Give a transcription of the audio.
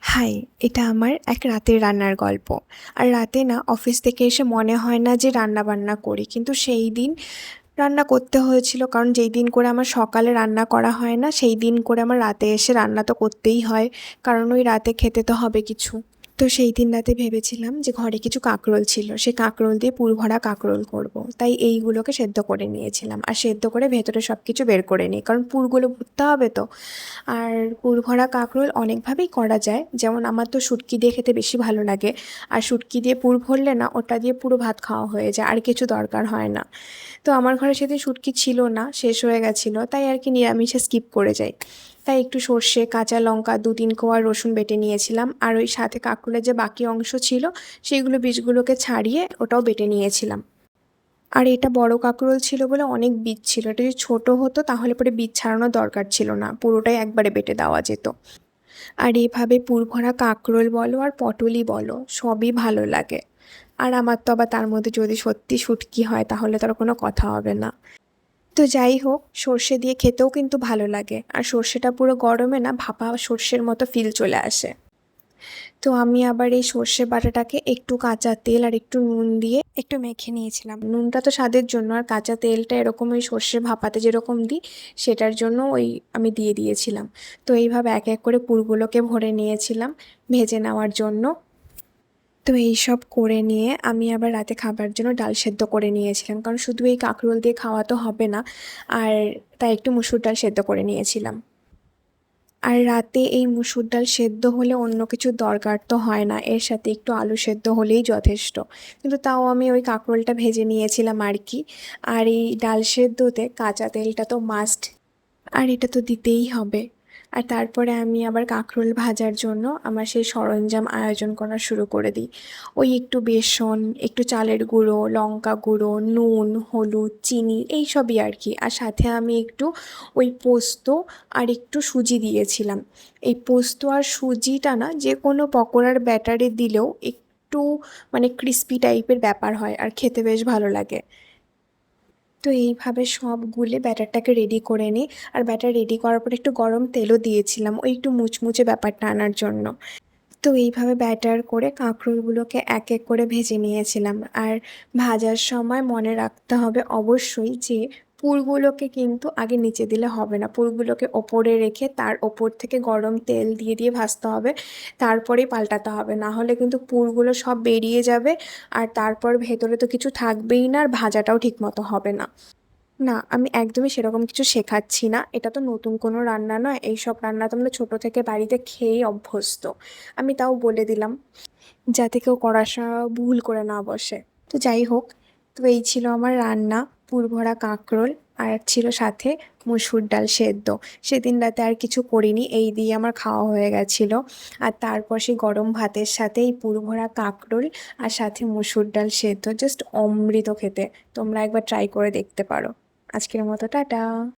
High! এটা আমার এক রাতের রান্নার গল্প। আর রাতে না অফিস থেকে এসে মনে হয় না যে রান্না-বান্না করি। কিন্তু সেই দিন রান্না করতে হয়েছিল। কারণ যেই দিন করে আমার সকালে রান্না করা হয় না, সেই দিন করে আমার রাতে এসে রান্না তো করতেই হয়। কারণ ওই রাতে খেতে তো হবে কিছু। তো সেই দিন রাতে ভেবেছিলাম যে ঘরে কিছু কাঁকরোল ছিল। সেই কাঁকরোল দিয়ে পুর ভরা কাঁকরোল করব। তাই এইগুলোকে সেদ্ধ করে নিয়েছিলাম। আর সেদ্ধ করে ভেতরে সবকিছু বের করে নিই। কারণ পুরগুলো ভরতে হবে তো। আর পুর ভরা কাঁকরোল অনেকভাবেই করা যায়। যেমন আমার তো শুটকি দিয়ে খেতে বেশি ভালো লাগে। আর শুটকি দিয়ে পুর ভরলে না ওটা দিয়ে পুরো ভাত খাওয়া হয়ে যায়। আর কিছু দরকার হয় না। তো আমার ঘরে সেদিন শুটকি ছিল না, শেষ হয়ে গেছিলো। তাই আর কি নিরামিষে স্কিপ করে যাই। তাই একটু সর্ষে, কাঁচা লঙ্কা, ২-৩ কোয়া রসুন বেটে নিয়েছিলাম। আর ওই সাথে কাঁকরোলের যে বাকি অংশ ছিল সেইগুলো বীজগুলোকে ছাড়িয়ে ওটাও বেটে নিয়েছিলাম। আর এটা বড় কাঁকরোল ছিল বলে অনেক বীজ ছিল। এটা যদি ছোট হতো তাহলে পরে বীজ ছাড়ানোর দরকার ছিল না। পুরোটাই একবারে বেটে দেওয়া যেত। আর এভাবে পুর ভরা কাঁকরোল বলো আর পটলই বলো সবই ভালো লাগে। আর আমার তো আবার তার মধ্যে যদি সত্যি শুটকি হয় তাহলে তো আর কোনো কথা হবে না। তো যাই হোক, সর্ষে দিয়ে খেতেও কিন্তু ভালো লাগে। আর সর্ষেটা পুরো গরমে না ভাপা সর্ষের মতো ফিল চলে আসে। তো আমি আবার এই সর্ষে বাটাটাকে একটু কাঁচা তেল আর একটু নুন দিয়ে একটু মেখে নিয়েছিলাম। নুনটা তো স্বাদের জন্য, আর কাঁচা তেলটা এরকম ওই সর্ষে ভাপাতে যেরকম দিই সেটার জন্য ওই আমি দিয়ে দিয়েছিলাম। তো এইভাবে এক এক করে পুরগুলোকে ভরে নিয়েছিলাম ভেজে নেওয়ার জন্য। তো এইসব করে নিয়ে আমি আবার রাতে খাবার জন্য ডাল সেদ্ধ করে নিয়েছিলাম। কারণ শুধু এই কাঁকরোল দিয়ে খাওয়া তো হবে না। আর তাই একটু মুসুর ডাল সেদ্ধ করে নিয়েছিলাম। আর রাতে এই মুসুর ডাল সেদ্ধ হলে অন্য কিছুর দরকার তো হয় না, এর সাথে একটু আলু সেদ্ধ হলেই যথেষ্ট। কিন্তু তাও আমি ওই কাঁকরোলটা ভেজে নিয়েছিলাম আর কি। আর এই ডাল সেদ্ধতে কাঁচা তেলটা তো মাস্ট, আর এটা তো দিতেই হবে। আর তারপরে আমি আবার কাঁকরোল ভাজার জন্য আমার সেই সরঞ্জাম আয়োজন করা শুরু করে দিই। ওই একটু বেসন, একটু চালের গুঁড়ো, লঙ্কা গুঁড়ো, নুন, হলুদ, চিনি এইসবই আর কি। আর সাথে আমি একটু ওই পোস্ত আর একটু সুজি দিয়েছিলাম। এই পোস্ত আর সুজিটা না যে কোনো পকোড়ার ব্যাটারে দিলেও একটু মানে ক্রিস্পি টাইপের ব্যাপার হয় আর খেতে বেশ ভালো লাগে। তো এইভাবে সব গুলে ব্যাটারটাকে রেডি করে নিই। আর ব্যাটার রেডি করার পর একটু গরম তেলও দিয়েছিলাম ওই একটু মুচমুচে ব্যাপারটা আনার জন্য। তো এইভাবে ব্যাটার করে কাঁকরোলগুলোকে এক এক করে ভেজে নিয়েছিলাম। আর ভাজার সময় মনে রাখতে হবে অবশ্যই যে পুরগুলোকে কিন্তু আগে নিচে দিলে হবে না। পুরগুলোকে ওপরে রেখে তার ওপর থেকে গরম তেল দিয়ে দিয়ে ভাজতে হবে। তারপরেই পাল্টাতে হবে। না হলে কিন্তু পুরগুলো সব বেরিয়ে যাবে। আর তারপর ভেতরে তো কিছু থাকবেই না, আর ভাজাটাও ঠিকমতো হবে না। না, আমি একদমই সেরকম কিছু শেখাচ্ছি না। এটা তো নতুন কোনো রান্না নয়। এইসব রান্না তো আমরা ছোটো থেকে বাড়িতে খেয়েই অভ্যস্ত। আমি তাও বলে দিলাম যাতে কেউ করার সময় ভুল করে না বসে। তো যাই হোক, তো এই ছিল আমার রান্না, পুরভরা কাঁকরোল আর ছিল সাথে মুসুর ডাল সেদ্ধ। সেদিন রাতে আর কিছু করিনি, এই দিয়ে আমার খাওয়া হয়ে গেছিলো। আর তারপর সেই গরম ভাতের সাথে এই পুরভরা কাঁকরোল আর সাথে মুসুর ডাল সেদ্ধ জাস্ট অমৃত খেতে। তোমরা একবার ট্রাই করে দেখতে পারো। আজকের মতো টাটা।